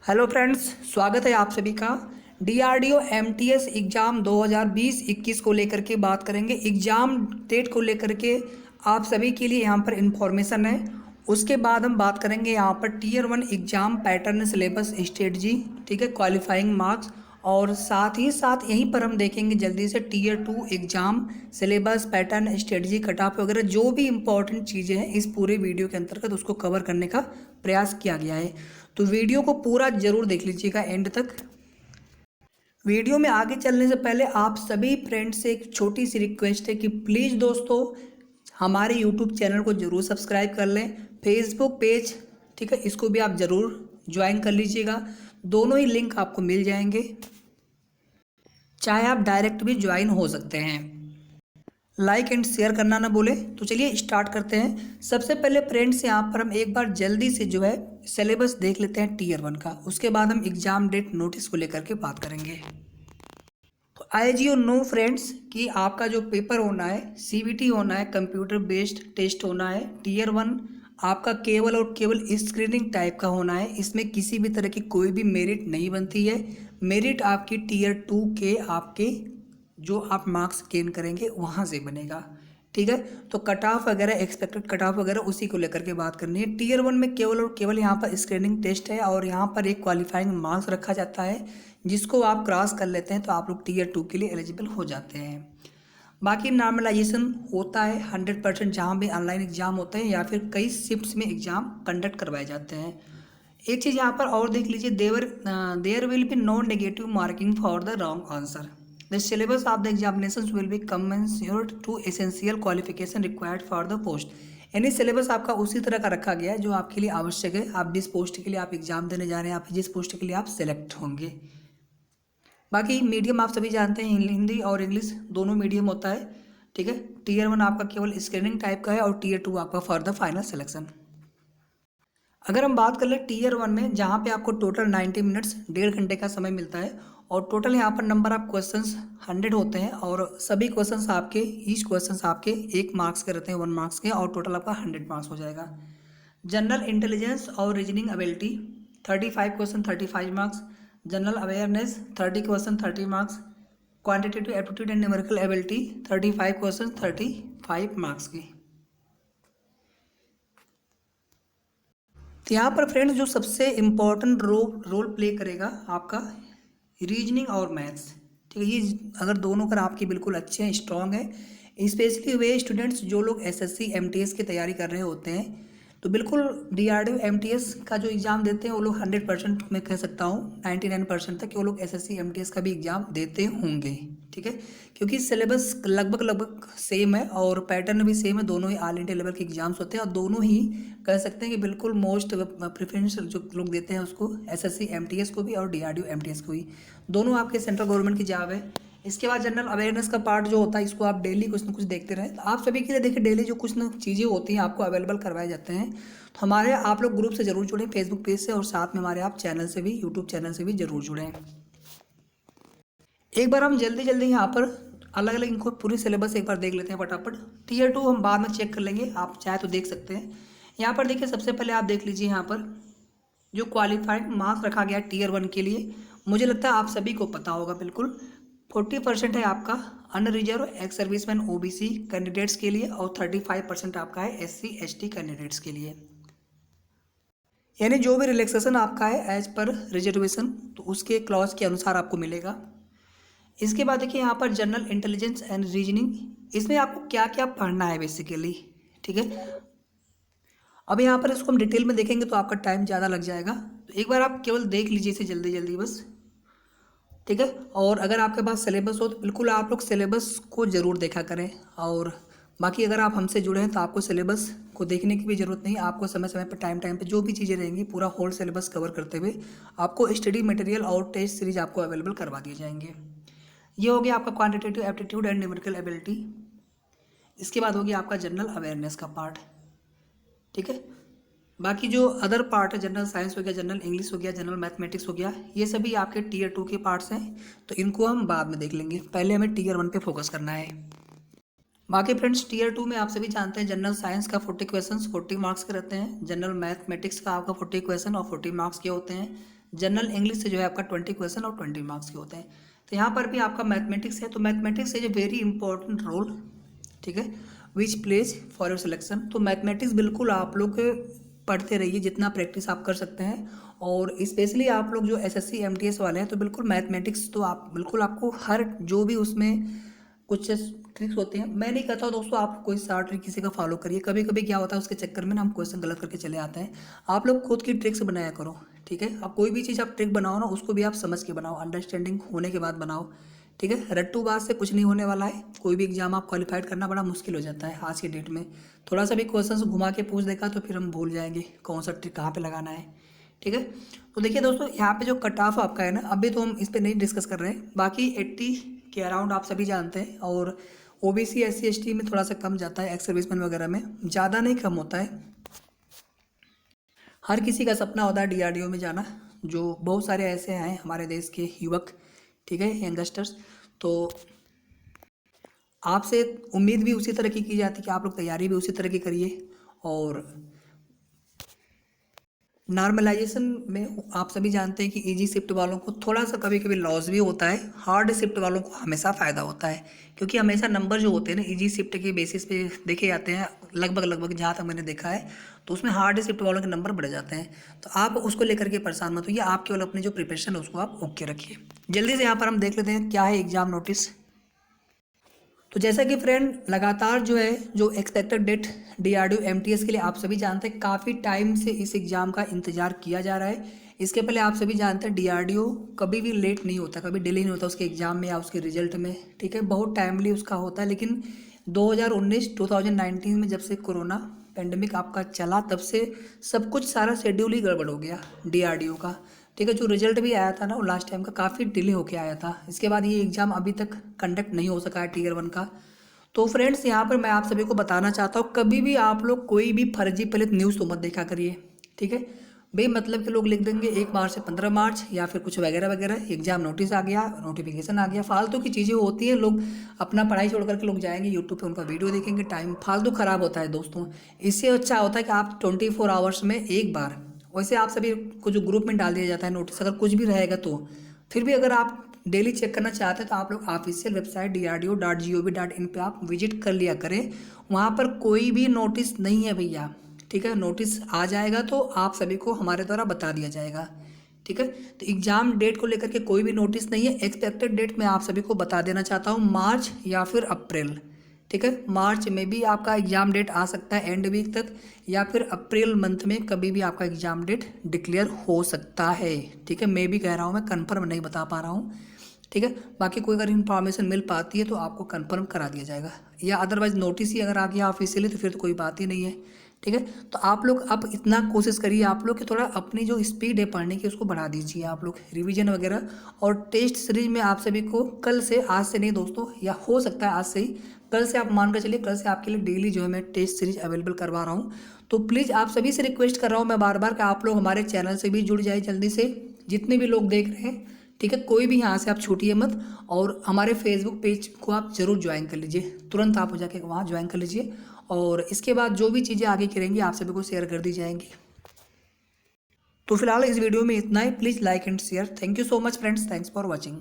Hello friends, स्वागत है आप सभी का। डीआरडीओ एमटीएस एग्ज़ाम 2020-21 को लेकर के बात करेंगे। एग्ज़ाम डेट को लेकर के आप सभी के लिए यहाँ पर इंफॉर्मेशन है। उसके बाद हम बात करेंगे यहाँ पर tier 1 exam pattern, syllabus, strategy, ठीक है, क्वालिफाइंग मार्क्स, और साथ ही साथ यहीं पर हम देखेंगे जल्दी से tier 2 exam syllabus, pattern, strategy, cut off वगैरह जो भी इंपॉर्टेंट चीज़ें हैं इस पूरे वीडियो के अंतर्गत उसको कवर करने का प्रयास किया गया है। तो वीडियो को पूरा जरूर देख लीजिएगा एंड तक। वीडियो में आगे चलने से पहले आप सभी फ्रेंड्स से एक छोटी सी रिक्वेस्ट है कि प्लीज़ दोस्तों हमारे यूट्यूब चैनल को जरूर सब्सक्राइब कर लें। फेसबुक पेज, ठीक है, इसको भी आप ज़रूर ज्वाइन कर लीजिएगा। दोनों ही लिंक आपको मिल जाएंगे, चाहे आप डायरेक्ट भी ज्वाइन हो सकते हैं। लाइक एंड शेयर करना ना बोले। तो चलिए स्टार्ट करते हैं। सबसे पहले फ्रेंड्स यहाँ पर हम एक बार जल्दी से जो है सिलेबस देख लेते हैं टीयर 1 का। उसके बाद हम एग्जाम डेट नोटिस को लेकर के बात करेंगे। तो एज यू नो फ्रेंड्स कि आपका जो पेपर होना है सीबीटी होना है, कंप्यूटर बेस्ड टेस्ट होना है। टीयर 1 आपका केवल और केवल स्क्रीनिंग टाइप का होना है। इसमें किसी भी तरह की कोई भी मेरिट नहीं बनती है। मेरिट आपकी टीयर 2 के आपके जो आप मार्क्स गेन करेंगे वहाँ से बनेगा, ठीक है। तो कट ऑफ वगैरह, एक्सपेक्टेड कट ऑफ वगैरह उसी को लेकर के बात करनी है। टीयर 1 में केवल और केवल यहाँ पर स्क्रीनिंग टेस्ट है और यहाँ पर एक क्वालिफाइंग मार्क्स रखा जाता है जिसको आप क्रॉस कर लेते हैं तो आप लोग टीयर 2 के लिए एलिजिबल हो जाते हैं। बाकी नॉर्मलाइजेशन होता है 100%, जहाँ भी ऑनलाइन एग्जाम होते हैं या फिर कई शिफ्ट्स में एग्जाम कंडक्ट करवाए जाते हैं। एक चीज़ यहाँ पर और देख लीजिए, there will be no negative marking for the wrong answer. The syllabus of the examinations will be commensurate to essential qualification required for the post। यानी सिलेबस आपका उसी तरह का रखा गया है जो आपके लिए आवश्यक है। आप जिस पोस्ट के लिए आप एग्जाम देने जा रहे हैं, आप जिस पोस्ट के लिए आप सेलेक्ट होंगे। बाकी मीडियम आप सभी जानते हैं, हिंदी और इंग्लिश दोनों मीडियम होता है, ठीक है। टीयर 1 आपका केवल स्क्रीनिंग टाइप का है और टीयर 2 आपका फॉर द फाइनल सिलेक्शन। अगर हम बात कर ले टीयर 1 में, जहाँ पे आपको टोटल 90 मिनट्स, 1.5 घंटे का समय मिलता है और टोटल यहाँ पर नंबर ऑफ क्वेश्चंस 100 होते हैं और सभी क्वेश्चंस आपके, ईच क्वेश्चंस आपके 1 मार्क्स के रहते हैं, 1 मार्क्स के, और टोटल आपका 100 मार्क्स हो जाएगा। जनरल इंटेलिजेंस और reasoning ability 35 question 35 marks. General awareness 30 question 30 marks. Quantitative aptitude and numerical ability 35 question 35 marks की। तो यहाँ पर फ्रेंड्स जो सबसे इम्पोर्टेंट रोल प्ले करेगा आपका रीजनिंग और मैथ्स, ठीक है। ये अगर दोनों कर आपके बिल्कुल अच्छे हैं, स्ट्रॉन्ग है, स्पेशली वे स्टूडेंट्स जो लोग एसएससी एमटीएस की तैयारी कर रहे होते हैं, तो बिल्कुल डीआरडीओ एमटीएस का जो एग्ज़ाम देते हैं वो लोग 100% मैं कह सकता हूँ 99% तक कि वो लोग एसएससी एमटीएस का भी एग्ज़ाम देते होंगे, ठीक है। क्योंकि सिलेबस लगभग सेम है और पैटर्न भी सेम है। दोनों ही ऑल इंडिया लेवल के एग्जाम्स होते हैं और दोनों ही कह सकते हैं कि बिल्कुल मोस्ट प्रेफरेंस जो लोग देते हैं उसको एसएससी एमटीएस को भी और डीआरडीओ एमटीएस को ही। दोनों आपके सेंट्रल गवर्नमेंट की जॉब है। इसके बाद जनरल अवेयरनेस का पार्ट जो होता है, इसको आप डेली कुछ ना कुछ देखते रहें। तो आप सभी के लिए देखिए डेली जो कुछ ना चीज़ें होती हैं आपको अवेलेबल करवाए जाते हैं। तो हमारे आप लोग ग्रुप से जरूर जुड़ें, फेसबुक पेज से, और साथ में हमारे आप चैनल से भी, यूट्यूब चैनल से भी जरूर जुड़ें। एक बार हम जल्दी जल्दी यहाँ पर अलग अलग इनको पूरी सिलेबस एक बार देख लेते हैं फटाफट। टीयर 2 हम बाद में चेक कर लेंगे, आप चाहे तो देख सकते हैं। यहाँ पर देखिए सबसे पहले आप देख लीजिए यहाँ पर जो क्वालिफाइड मार्क्स रखा गया है टीयर 1 के लिए, मुझे लगता है आप सभी को पता होगा बिल्कुल। 40% है आपका unreserved ex serviceman OBC candidates के लिए और 35% आपका है एससी एसटी कैंडिडेट्स के लिए। यानी जो भी रिलैक्सेशन आपका है एज पर रिजर्वेशन, तो उसके क्लॉज के अनुसार आपको मिलेगा। इसके बाद देखिए यहाँ पर जनरल इंटेलिजेंस एंड रीजनिंग, इसमें आपको क्या क्या पढ़ना है बेसिकली, ठीक है। अब यहाँ पर इसको हम डिटेल में देखेंगे तो आपका टाइम ज़्यादा लग जाएगा, तो एक बार आप केवल देख लीजिए इसे जल्दी जल्दी बस, ठीक है। और अगर आपके पास सिलेबस हो तो बिल्कुल आप लोग सिलेबस को ज़रूर देखा करें। और बाकी अगर आप हमसे जुड़े हैं तो आपको सिलेबस को देखने की भी ज़रूरत नहीं, आपको समय समय पर टाइम टाइम पे जो भी चीज़ें रहेंगी पूरा होल सिलेबस कवर करते हुए आपको स्टडी मटेरियल और टेस्ट सीरीज आपको अवेलेबल करवा दिए जाएंगे। ये हो गया आपका quantitative aptitude and numerical ability. इसके बाद हो गया आपका जनरल अवेयरनेस का पार्ट, ठीक है। बाकी जो अदर पार्ट है, जनरल साइंस हो गया, जनरल इंग्लिश हो गया, जनरल मैथमेटिक्स हो गया, ये सभी आपके टीयर 2 के पार्ट्स हैं, तो इनको हम बाद में देख लेंगे। पहले हमें टीयर 1 पे फोकस करना है। बाकी फ्रेंड्स टीयर 2 में आप सभी जानते हैं जनरल साइंस का 40 क्वेश्चन 40 मार्क्स के रहते हैं। जनरल मैथमेटिक्स का आपका 40 क्वेश्चन और 40 मार्क्स के होते हैं। जनरल इंग्लिश से जो है आपका 20 क्वेश्चन और 20 मार्क्स के होते हैं। तो यहाँ पर भी आपका मैथमेटिक्स है, तो mathematics is a very important role, ठीक है, which plays for your selection. तो मैथमेटिक्स बिल्कुल आप लोग पढ़ते रहिए, जितना प्रैक्टिस आप कर सकते हैं। और स्पेशली आप लोग जो एसएससी एमटीएस वाले हैं, तो बिल्कुल मैथमेटिक्स तो आप बिल्कुल आपको हर जो भी उसमें कुछ ट्रिक्स होते हैं, मैं नहीं कहता हूँ दोस्तों आप कोई 60 ट्रिक किसी का फॉलो करिए, कभी कभी क्या होता है उसके चक्कर में ना हम क्वेश्चन गलत करके चले आते हैं। आप लोग खुद की ट्रिक्स बनाया करो, ठीक है। अब कोई भी चीज़ आप ट्रिक बनाओ ना, उसको भी आप समझ के बनाओ, अंडरस्टैंडिंग होने के बाद बनाओ, ठीक है। रट्टूबाज से कुछ नहीं होने वाला है। कोई भी एग्जाम आप क्वालिफाइड करना बड़ा मुश्किल हो जाता है आज के डेट में। थोड़ा सा भी क्वेश्चन घुमा के पूछ देगा तो फिर हम भूल जाएंगे कौन सा ट्रिक कहाँ पे लगाना है, ठीक है। तो देखिए दोस्तों, यहाँ पे जो कट ऑफ आपका है ना, अभी तो हम इस पर नहीं डिस्कस कर रहे हैं, बाकी 80 के अराउंड आप सभी जानते हैं। और ओबीसी SC ST में थोड़ा सा कम जाता है, एक्स सर्विसमैन वगैरह में ज़्यादा नहीं कम होता है। हर किसी का सपना होता है DRDO में जाना, जो बहुत सारे ऐसे हैं हमारे देश के युवक, ठीक है, यंगस्टर्स। तो आपसे उम्मीद भी उसी तरह की जाती है कि आप लोग तैयारी भी उसी तरह की करिए। और नॉर्मलाइजेशन में आप सभी जानते हैं कि इजी शिफ्ट वालों को थोड़ा सा कभी कभी लॉस भी होता है, हार्ड शिफ्ट वालों को हमेशा फ़ायदा होता है, क्योंकि हमेशा नंबर जो होते हैं ना इजी शिफ्ट के बेसिस पे देखे जाते हैं, लगभग जहाँ तक मैंने देखा है, तो उसमें हार्ड शिफ्ट वालों के नंबर बढ़ जाते हैं। तो आप उसको लेकर के परेशान मत होइए, आप केवल अपनी जो प्रिपरेशन है उसको आप ओके रखिए। जल्दी से यहाँ पर हम देख लेते हैं क्या है एग्जाम नोटिस। तो जैसा कि फ्रेंड लगातार जो है जो एक्सपेक्टेड डेट DRDO MTS के लिए आप सभी जानते हैं, काफ़ी टाइम से इस एग्ज़ाम का इंतज़ार किया जा रहा है। इसके पहले आप सभी जानते हैं DRDO कभी भी लेट नहीं होता, कभी डिले नहीं होता उसके एग्ज़ाम में या उसके रिजल्ट में, ठीक है, बहुत टाइमली उसका होता है। लेकिन 2019 में जब से कोरोना पेंडेमिक आपका चला, तब से सब कुछ सारा शेड्यूल ही गड़बड़ हो गया DRDO का, ठीक है। जो रिजल्ट भी आया था ना वो लास्ट टाइम का काफ़ी डिले होके आया था। इसके बाद ये एग्ज़ाम अभी तक कंडक्ट नहीं हो सका है Tier 1 का। तो फ्रेंड्स यहाँ पर मैं आप सभी को बताना चाहता हूँ, कभी भी आप लोग कोई भी फर्जी पलित न्यूज़ तो मत देखा करिए, ठीक है। बेमतलब के लोग लिख देंगे 1 मार्च से 15 मार्च या फिर कुछ वगैरह वगैरह, एग्जाम नोटिस आ गया, नोटिफिकेशन आ गया, फालतू की चीज़ें होती हैं। लोग अपना पढ़ाई छोड़ करके लोग जाएंगे यूट्यूब पे, उनका वीडियो देखेंगे, टाइम फालतू ख़राब होता है दोस्तों। इससे अच्छा होता है कि आप 24 आवर्स में एक बार, वैसे आप सभी को जो ग्रुप में डाल दिया जाता है नोटिस, अगर कुछ भी रहेगा तो फिर भी अगर आप डेली चेक करना चाहते हैं तो आप लोग ऑफिशियल वेबसाइट DRDO.gov.in पे आप विजिट कर लिया करें। वहाँ पर कोई भी नोटिस नहीं है भैया, ठीक है। नोटिस आ जाएगा तो आप सभी को हमारे द्वारा बता दिया जाएगा, ठीक है। तो एग्ज़ाम डेट को लेकर के कोई भी नोटिस नहीं है। एक्सपेक्टेड डेट मैं आप सभी को बता देना चाहता हूँ, मार्च या फिर अप्रैल, ठीक है। मार्च में भी आपका एग्ज़ाम डेट आ सकता है एंड वीक तक, या फिर अप्रैल मंथ में कभी भी आपका एग्ज़ाम डेट डिक्लेयर हो सकता है, ठीक है। मैं भी कह रहा हूँ, मैं कंफर्म नहीं बता पा रहा हूँ, ठीक है। बाकी कोई अगर इन्फॉर्मेशन मिल पाती है तो आपको कंफर्म करा दिया जाएगा, या अदरवाइज नोटिस ही अगर आ गया ऑफिशियली तो फिर तो कोई बात ही नहीं है, ठीक है। तो आप लोग अब इतना कोशिश करिए आप लोग कि थोड़ा अपनी जो स्पीड है पढ़ने की उसको बढ़ा दीजिए आप लोग, रिवीजन वगैरह। और टेस्ट सीरीज में आप सभी को कल से, आज से नहीं दोस्तों, या हो सकता है आज से ही, कल से आप मान कर चलिए, कल से आपके लिए डेली जो है मैं टेस्ट सीरीज अवेलेबल करवा रहा हूँ। तो प्लीज़ आप सभी से रिक्वेस्ट कर रहा हूँ मैं बार बार कि आप लोग हमारे चैनल से भी जुड़ जाए जल्दी से, जितने भी लोग देख रहे हैं, ठीक है। कोई भी यहाँ से आप छूटिए मत, और हमारे फेसबुक पेज को आप ज़रूर ज्वाइन कर लीजिए, तुरंत आप हो जाके वहाँ ज्वाइन कर लीजिए। और इसके बाद जो भी चीज़ें आगे करेंगी आप सभी को शेयर कर दी जाएंगी। तो फिलहाल इस वीडियो में इतना ही, please like and share. Thank you so much friends, thanks for watching.